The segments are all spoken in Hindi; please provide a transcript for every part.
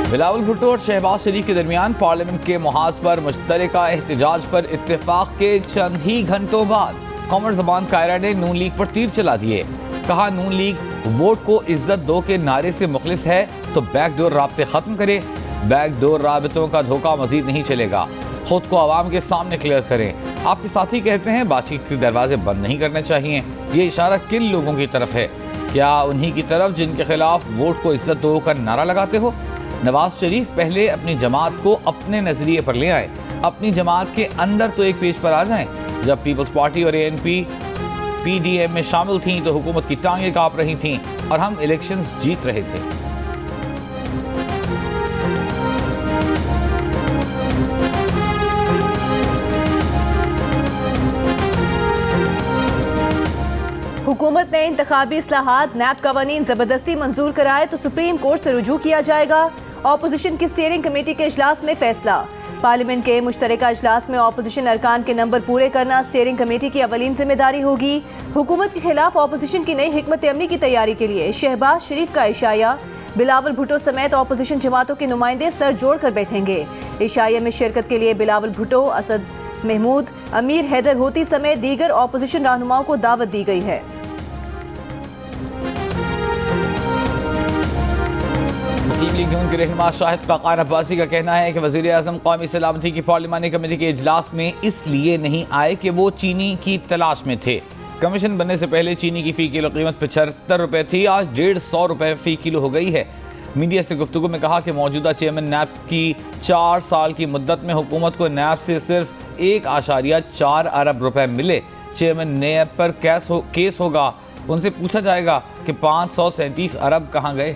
बिलावल भुट्टो और शहबाज शरीफ के दरमियान पार्लियामेंट के मुहाज पर मुश्तरका एहतजाज पर इत्तेफाक के चंद ही घंटों बाद कमर ज़बान कायरा ने नून लीग पर तीर चला दिए। कहा, नून लीग वोट को इज्जत दो के नारे से मुखलिस है तो बैकडोर राब्ते खत्म करे। बैकडोर राबतों का धोखा मजीद नहीं चलेगा, खुद को आवाम के सामने क्लियर करें। आपके साथी कहते हैं बातचीत के दरवाजे बंद नहीं करने चाहिए। ये इशारा किन लोगों की तरफ है? क्या उन्हीं की तरफ जिनके खिलाफ वोट को इज्जत दो का नारा लगाते हो? नवाज शरीफ पहले अपनी जमात को अपने नजरिए पर ले आए, अपनी जमात के अंदर तो एक पेज पर आ जाएं। जब पीपल्स पार्टी और ANP PDM में शामिल थीं तो हुकूमत की टांगें कांप रही थीं और हम इलेक्शंस जीत रहे थे। हुकूमत ने इंतखाबी इस्लाहात नैब कवानीन जबरदस्ती मंजूर कराए तो सुप्रीम कोर्ट से रुजू किया जाएगा। ऑपोजिशन की स्टीयरिंग कमेटी के इजलास में फैसला। पार्लियामेंट के मुश्तरका इजलास में ऑपोजिशन अरकान के नंबर पूरे करना स्टीयरिंग कमेटी की अवलीन जिम्मेदारी होगी। हुकूमत के खिलाफ ऑपोजिशन की नई हिकमत अमली की तैयारी के लिए शहबाज शरीफ का इशाया। बिलावल भुट्टो समेत ऑपोजिशन जमातों के नुमाइंदे सर जोड़ कर बैठेंगे। इशाया में शिरकत के लिए बिलावल भुट्टो, असद महमूद, अमीर हैदर होती समेत दीगर ऑपोजिशन रहनुमाओं को दावत दी गई है। मुस्लिम लीग नून के रहनुमा शाहिद काकान अब्बासी का कहना है कि वज़ीर आज़म कौमी सलामती की पार्लिमानी कमेटी के इजलास में इसलिए नहीं आए कि वो चीनी की तलाश में थे। कमीशन बनने से पहले चीनी की फ़ी किलो कीमत 75 रुपये थी, आज 150 रुपये फ़ी किलो हो गई है। मीडिया से गुफ्तगू में कहा कि मौजूदा चेयरमैन नैब की 4 साल की मुद्दत में हुकूमत को नैब से सिर्फ 1.4 अरब रुपये मिले। चेयरमैन नैब पर केस होगा, उनसे पूछा जाएगा कि 537 अरब कहाँ गए।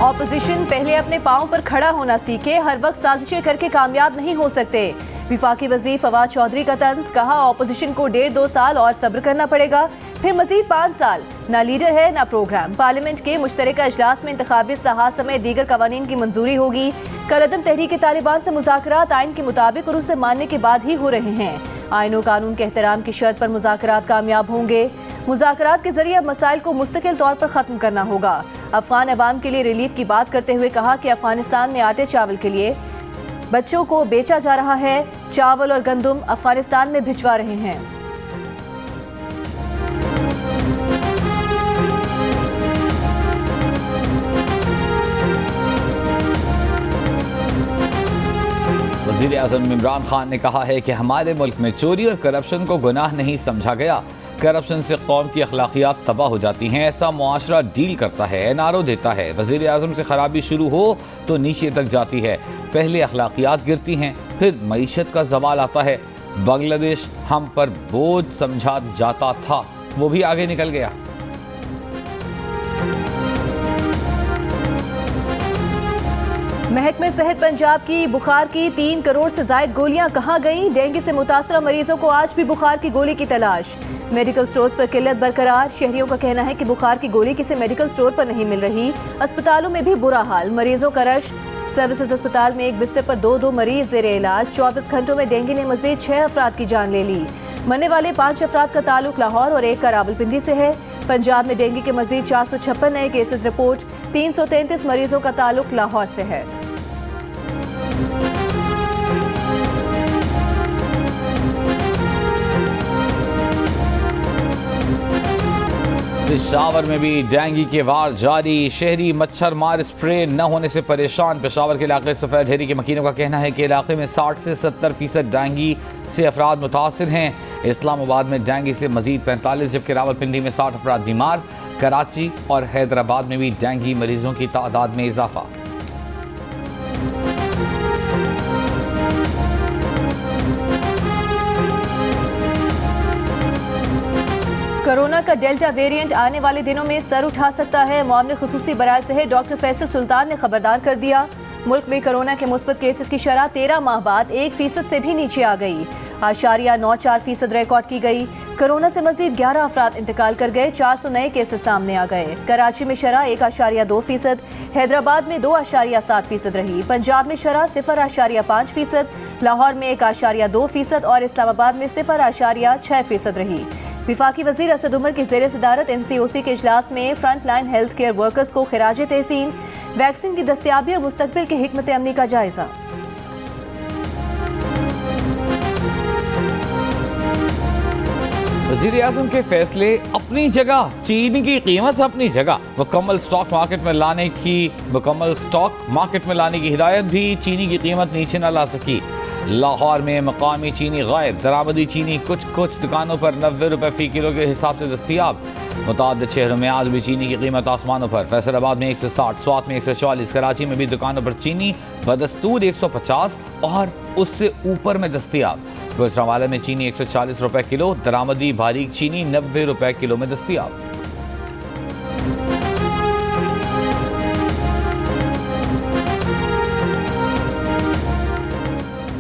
ऑपोजिशन पहले अपने पांव पर खड़ा होना सीखे, हर वक्त साजिशें करके कामयाब नहीं हो सकते। विफाकी वज़ीर फवाद चौधरी का तंज। कहा, ऑपोजिशन को 1.5-2 साल और सब्र करना पड़ेगा, फिर मजीद 5 साल। ना लीडर है ना प्रोग्राम। पार्लियामेंट के मुश्तरका इजलास में इंतखाबी इस्लाहात समेत दीगर कवानीन की मंजूरी होगी। कलअदम तहरीक तालिबान से मुज़ाकरात आइन के मुताबिक और उसे मानने के बाद ही हो रहे हैं। आइन और कानून के एहतराम की शर्त पर मुज़ाकरात कामयाब होंगे। मुज़ाकरात के जरिए अब मसाइल को मुस्तकिल तौर पर ख़त्म करना होगा। अफगान अवाम के लिए रिलीफ की बात करते हुए कहा कि अफगानिस्तान में आटे चावल के लिए बच्चों को बेचा जा रहा है। चावल और गंदम अफगानिस्तान में भिजवा रहे हैं। वज़ीर आज़म इमरान खान ने कहा है कि हमारे मुल्क में चोरी और करप्शन को गुनाह नहीं समझा गया। करप्शन से कौम की अखलाकियात तबाह हो जाती हैं। ऐसा मुआशरा डील करता है, एनआरओ देता है। वज़ीर आज़म से खराबी शुरू हो तो नीचे तक जाती है। पहले अखलाकियात गिरती हैं, फिर मईशत का ज़वाल आता है। बांग्लादेश हम पर बोझ समझा जाता था, वो भी आगे निकल गया। महकमे सेहत पंजाब की बुखार की 3 करोड़ से जायद गोलियां कहाँ गईं? डेंगू से मुतासरा मरीजों को आज भी बुखार की गोली की तलाश। मेडिकल स्टोर्स पर किल्लत बरकरार। शहरियों का कहना है कि बुखार की गोली किसी मेडिकल स्टोर पर नहीं मिल रही। अस्पतालों में भी बुरा हाल, मरीजों का रश। सर्विसेज अस्पताल में एक बिस्तर पर 2 मरीज जेर इलाज। 24 घंटों में डेंगू ने मजीद 6 अफराद की जान ले ली। मरने वाले 5 अफराद का ताल्लुक लाहौर और एक का रावलपिंडी से है। पंजाब में डेंगू के मजीद 456 नए केसेस रिपोर्ट। 333 मरीजों का ताल्लुक लाहौर से है। पेशावर में भी डेंगू के वार जारी। शहरी मच्छर मार स्प्रे न होने से परेशान। पेशावर के इलाके सफ़ेद ढेरी के मकीनों का कहना है कि इलाके में 60 से 70% डेंगू से अफराद मुतासिर हैं। इस्लामाबाद में डेंगू से मजीद 45, जबकि रावलपिंडी में 60 अफराद बीमार। कराची और हैदराबाद में भी डेंगू मरीजों की तादाद में इजाफा। कोरोना का डेल्टा वेरिएंट आने वाले दिनों में सर उठा सकता है। मामले खुसूसी बराए से डॉक्टर फैसल सुल्तान ने खबरदार कर दिया। मुल्क में कोरोना के मुस्बत केसेस की शरह 13 माह बाद 1% से भी नीचे आ गई। 0.94% रिकॉर्ड की गई। कोरोना से मजीद 11 अफराद इंतकाल कर गए। 400 नए केसेस सामने आ गए। कराची में शरह 1.2%, हैदराबाद में 2.7% रही। पंजाब में शरह 0.5%, लाहौर में 1.2% और इस्लामाबाद में 0.6% रही। विफाकी वजीर असद उमर की ज़ेर सदारत NCOC के इजलास में front line health care workers को खिराज तहसीन, वैक्सीन की दस्तयाबी और मुस्तकबिल की हिकमत अमली का जायजा। वज़ीर आज़म के फैसले अपनी जगह, चीनी की कीमत अपनी जगह। मुकम्मल स्टॉक मार्केट में लाने की हिदायत भी चीनी की कीमत नीचे न ला सकी। लाहौर में मकामी चीनी गायब, दरामदी चीनी कुछ दुकानों पर 90 रुपए फी किलो के हिसाब से दस्तियाब। मुताद शहरों में आज भी चीनी की कीमत आसमानों पर। फैसलाबाद में 160, स्वात में 140, कराची में भी दुकानों पर चीनी बदस्तूर 150 और उससे ऊपर में दस्तियाब। गुजरांवाला में चीनी 140 रुपए किलो, दरामदी बारीक चीनी 90 रुपए किलो में दस्तियाब।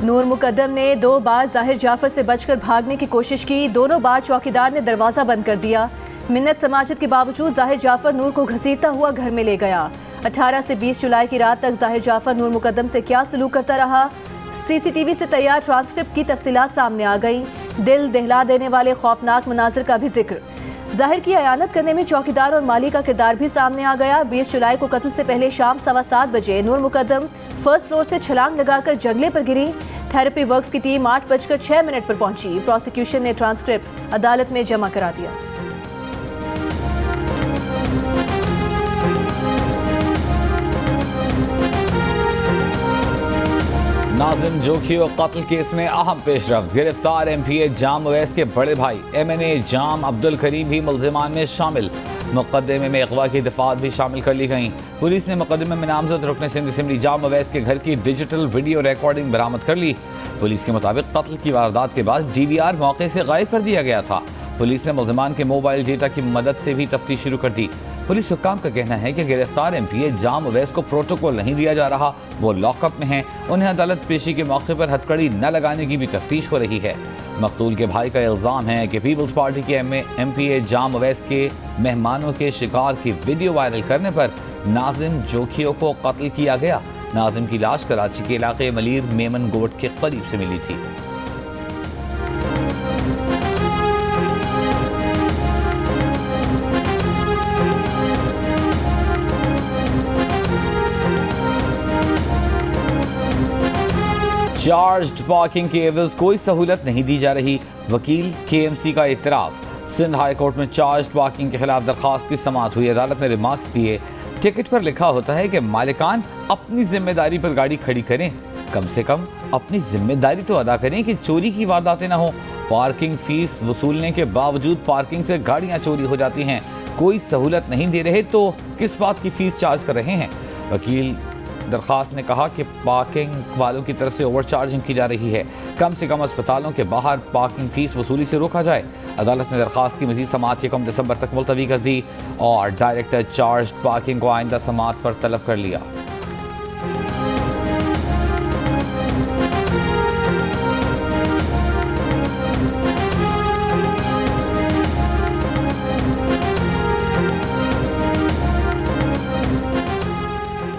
नूर मुकद्दम ने 2 बार जाहिर जाफर से बचकर भागने की कोशिश की, दोनों बार चौकीदार ने दरवाजा बंद कर दिया। मिन्नत समाजत के बावजूद जाहिर जाफर नूर को घसीटता हुआ घर में ले गया। 18 से 20 जुलाई की रात तक जाहिर जाफर नूर मुकद्दम से क्या सलूक करता रहा, CCTV से तैयार ट्रांसक्रिप्ट की तफसीलात सामने आ गई। दिल दहला देने वाले खौफनाक मनाजिर का भी जिक्र। जाहिर की अयानत करने में चौकीदार और माली का किरदार भी सामने आ गया। 20 जुलाई को कत्ल से पहले शाम 7:15 बजे नूर मुकद्दम फर्स्ट फ्लोर से छलांग लगाकर जंगले पर गिरी। थेरेपी वर्क्स की टीम 8:06 पर पहुंची। प्रोसिक्यूशन ने ट्रांसक्रिप्ट अदालत में जमा करा दिया। नाज़िम जोखियो कत्ल केस में अहम पेशरफ। गिरफ्तार MPA जाम अवैस के बड़े भाई MNA जाम अब्दुल करीम भी मुल्जिमान में शामिल। मुकदमे में अगवा की दफात भी शामिल कर ली गई। पुलिस ने मुकदमे में नामजद रुकन सिमरी जाम अवैस के घर की डिजिटल वीडियो रिकॉर्डिंग बरामद कर ली। पुलिस के मुताबिक कत्ल की वारदात के बाद DVR मौके से गायब कर दिया गया था। पुलिस ने मुल्जिमान के मोबाइल डेटा की मदद से भी तफ्तीश शुरू कर दी। पुलिस हुक्काम का कहना है कि गिरफ्तार MPA जाम अवैस को प्रोटोकॉल नहीं दिया जा रहा, वो लॉकअप में हैं। उन्हें अदालत पेशी के मौके पर हथकड़ी न लगाने की भी तफ्तीश हो रही है। मकतूल के भाई का इल्ज़ाम है कि पीपल्स पार्टी के MPA जाम अवैस के मेहमानों के शिकार की वीडियो वायरल करने पर नाज़िम जोखियो को कत्ल किया गया। नाज़िम की लाश कराची के इलाके मलीर मेमन गोट के करीब से मिली थी। चार्ज्ड पार्किंग के एवज कोई सहूलत नहीं दी जा रही, वकील KMC का इतराफ। सिंध हाई कोर्ट में चार्ज्ड पार्किंग के खिलाफ दरखास्त की समाअत हुई। अदालत ने रिमार्क्स दिए, टिकट पर लिखा होता है कि मालिकान अपनी जिम्मेदारी पर गाड़ी खड़ी करें, कम से कम अपनी जिम्मेदारी तो अदा करें कि चोरी की वारदातें ना हो। पार्किंग फीस वसूलने के बावजूद पार्किंग से गाड़ियां चोरी हो जाती हैं। कोई सहूलत नहीं दे रहे तो किस बात की फीस चार्ज कर रहे हैं। वकील दरखास्त ने कहा कि पार्किंग वालों की तरफ से ओवरचार्जिंग की जा रही है। कम से कम अस्पतालों के बाहर पार्किंग फीस वसूली से रोका जाए। अदालत ने दरखास्त की मजीद समाअत 1 दिसंबर तक मुलतवी कर दी और डायरेक्टर चार्ज पार्किंग को आइंदा समाअत पर तलब कर लिया।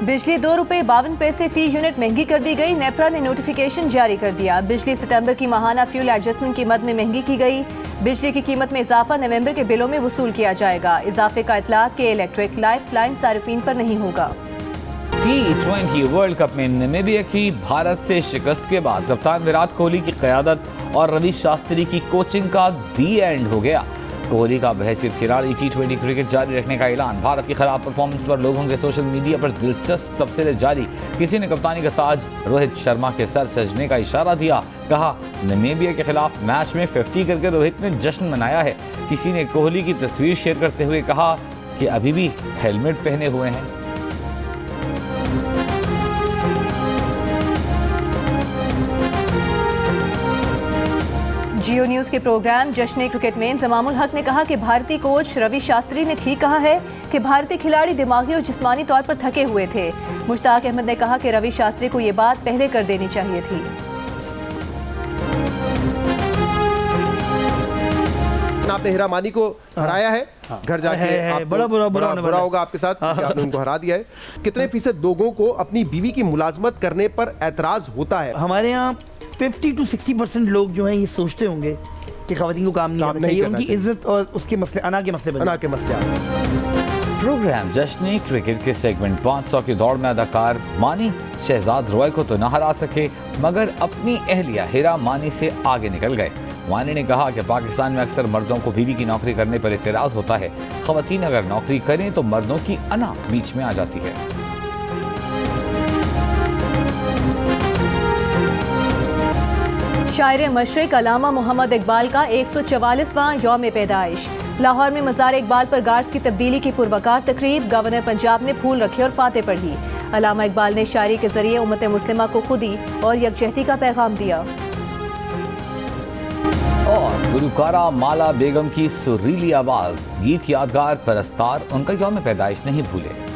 बिजली ₹2.52 फी यूनिट महंगी कर दी गई। नेपरा ने नोटिफिकेशन जारी कर दिया। बिजली सितंबर की माहाना फ्यूल एडजस्टमेंट की मद में महंगी की गई। बिजली की कीमत में इजाफा नवंबर के बिलों में वसूल किया जाएगा। इजाफे का इतलाक के इलेक्ट्रिक लाइफ लाइन सारिफीन पर नहीं होगा। T20 वर्ल्ड कप में नामीबिया की भारत से शिकस्त के बाद कप्तान विराट कोहली की क़यादत और रवि शास्त्री की कोचिंग का दी एंड हो गया। कोहली का बहैसियत खिलाड़ी T20 क्रिकेट जारी रखने का ऐलान। भारत की खराब परफॉर्मेंस पर लोगों के सोशल मीडिया पर दिलचस्प तबसरे जारी। किसी ने कप्तानी का ताज रोहित शर्मा के सर सजने का इशारा दिया। कहा नामीबिया के खिलाफ मैच में 50 करके रोहित ने जश्न मनाया है। किसी ने कोहली की तस्वीर शेयर करते हुए कहा कि अभी भी हेलमेट पहने हुए हैं। जियो न्यूज के प्रोग्राम जश्न क्रिकेट में इंजमामुल हक ने कहा कि भारतीय कोच रवि शास्त्री ने ठीक कहा है कि भारतीय खिलाड़ी दिमागी और जिस्मानी तौर पर थके हुए थे। मुश्ताक अहमद ने कहा कि रवि शास्त्री को ये बात पहले कर देनी चाहिए थी। आपने हीरा मानी को हराया है, घर जाके आप बड़ा बुरा होगा आपके साथ कि आपने उनको हरा दिया है। कितने फीसद लोगों को अपनी बीवी की मुलाजमत करने पर एतराज होता है? हमारे यहाँ 50 to 60% लोग जो हैं ये सोचते होंगे कि खवातीन को काम नहीं करना चाहिए, उनकी इज्जत और उसके मसले अना के मसले अना के मसले आ रहे हैं। प्रोग्राम जश्न क्रिकेट के सेगमेंट 500 की दौड़ में अदाकार मानी शहजाद रॉय को तो न हरा सके, मगर अपनी अहलिया हिरा मानी से आगे निकल गए। मानी ने कहा कि पाकिस्तान में अक्सर मर्दों को बीवी की नौकरी करने पर एतराज़ होता है। ख़वातीन अगर नौकरी करें तो मर्दों की अना बीच में आ जाती है। शायर मशरिक अल्लामा मोहम्मद इकबाल का 144वां यौम पैदाइश। लाहौर में मज़ार इकबाल पर गार्ड्स की तब्दीली की पुरवकार तकरीब। गवर्नर पंजाब ने फूल रखे और फाते पढ़ी। अल्लामा इकबाल ने शायरी के जरिए उम्मत मुस्लिमा को खुदी और यकजहती का पैगाम दिया। और गुलकारा माला बेगम की सुरीली आवाज़, गीत यादगार परस्तार उनका यौम पैदाइश नहीं भूले।